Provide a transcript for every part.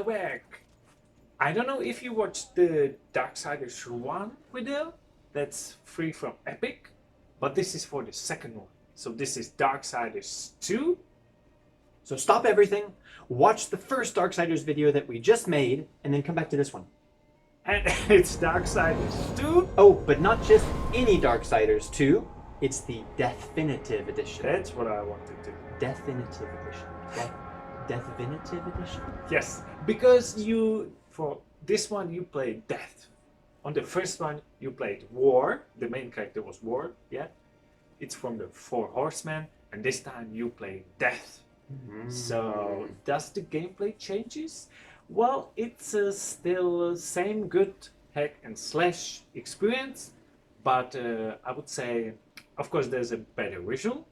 the way, I don't know if you watched the Darksiders 1 video. That's free from Epic. But this is for the second one. So this is Darksiders 2. So stop everything, watch the first Darksiders video that we just made, and then come back to this one. And it's Darksiders 2. Oh, but not just any Darksiders 2. It's the Deathinitive edition. That's what I wanted to do. Deathinitive edition. Deathinitive edition? Yes, because for this one you played Death. On the first one you played War. The main character was War, yeah. It's from the Four Horsemen, and this time you play Death. So does the gameplay changes? Well, it's still same good hack and slash experience, but I would say, of course, there's a better visual.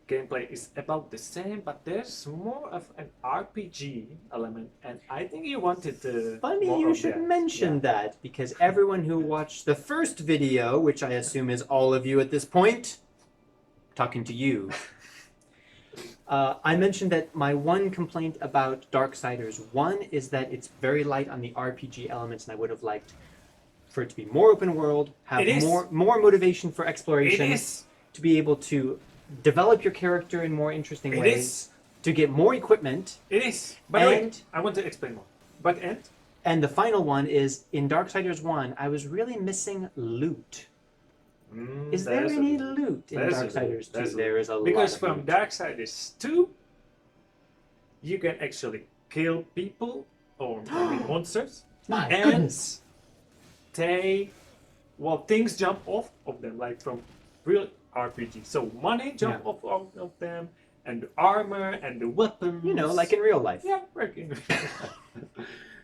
Gameplay is about the same, but there's more of an RPG element, and I think you wanted to. Funny you should mention that, because everyone who watched the first video, which I assume is all of you at this point, talking to you, I mentioned that my one complaint about Darksiders 1 is that it's very light on the RPG elements, and I would have liked for it to be more open world, have more motivation for exploration, to be able to develop your character in more interesting ways, to get more equipment. It is. But wait, I want to explain more. But and the final one is, in Darksiders 1, I was really missing loot. Is there any loot in Darksiders 2? There is a lot. Because from Darksiders 2, you can actually kill people or maybe monsters. My goodness. Things jump off of them, like from real RPG. So money jump off of them, and the armor and the weapons. You know, like in real life. Yeah, like in real life.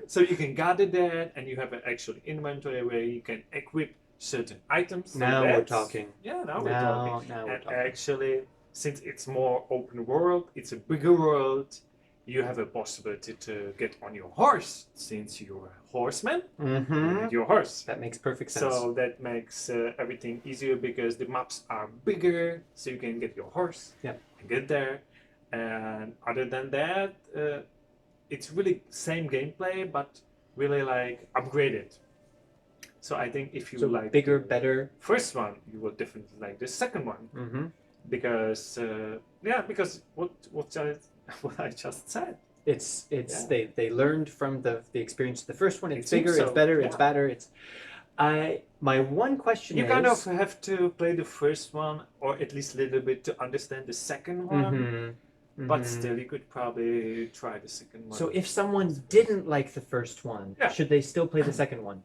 So you can gather that, and you have an actual inventory where you can equip certain items. Now we're talking. Yeah, now we're talking. Now we're talking. Actually, since it's more open world, it's a bigger world, you have a possibility to get on your horse. Since you're a horseman, your horse. That makes perfect sense. So that makes everything easier because the maps are bigger, so you can get your horse and get there. And other than that, it's really same gameplay, but really like upgraded. So I think if you like bigger, better first one, you will definitely like the second one. Because because what I just said. It's they learned from the experience of the first one. It's bigger, it's better, it's better. My one question is, you kind of have to play the first one, or at least a little bit, to understand the second one. But still, you could probably try the second one. So if someone didn't like the first one, should they still play the second one?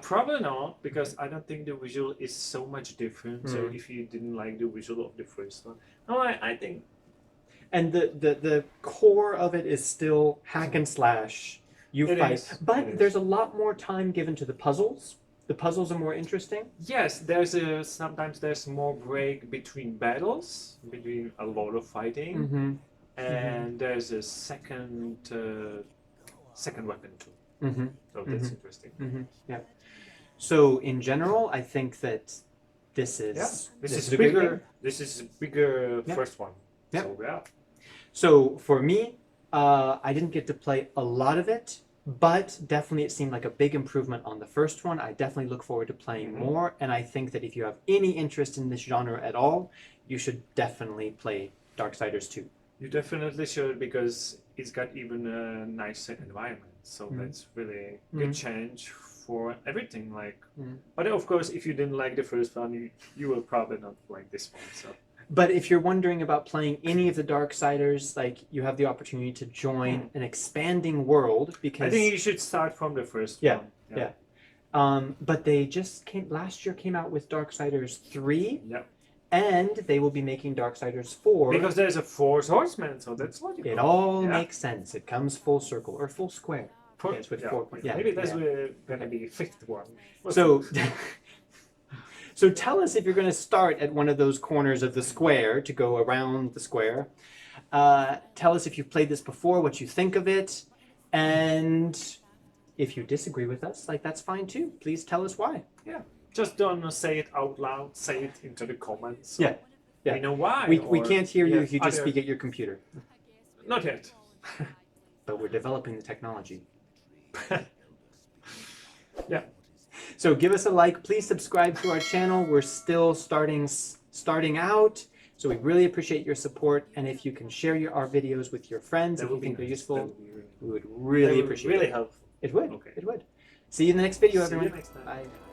Probably not, because I don't think the visual is so much different. So if you didn't like the visual of the first one, no, I think. And the core of it is still hack and slash. You fight, but there's a lot more time given to the puzzles. The puzzles are more interesting. Yes, sometimes there's more break between battles, between a lot of fighting, and there's a second weapon too. So that's interesting. Yeah. So in general, I think that this is bigger. This is a bigger first one. Yeah. So yeah. So for me, I didn't get to play a lot of it, but definitely it seemed like a big improvement on the first one. I definitely look forward to playing more, and I think that if you have any interest in this genre at all, you should definitely play Darksiders 2. You definitely should, because it's got even a nicer environment. So that's really good change for everything. But of course, if you didn't like the first one, you will probably not like this one. So. But if you're wondering about playing any of the Darksiders, you have the opportunity to join an expanding world, because I think you should start from the first one. Yeah. But they just last year came out with Darksiders 3. Yeah. And they will be making Darksiders 4. Because there's a Four Horsemen, so that's logical. It all makes sense. It comes full circle, or full square. With 4. Maybe that's going to be fifth one. So tell us if you're going to start at one of those corners of the square to go around the square. Tell us if you've played this before, what you think of it. And if you disagree with us, that's fine too. Please tell us why. Yeah. Just don't say it out loud. Say it into the comments. So we know why. We can't hear you if you just speak at your computer. Not yet. but we're developing the technology. Yeah. So give us a like. Please subscribe to our channel. We're still starting out. So we really appreciate your support. And if you can share our videos with your friends That if you would be think they're nice. useful, That would be really we would really that would appreciate really it. helpful. It would. Okay. It would. See you in the next video, See you everyone. next time. Bye.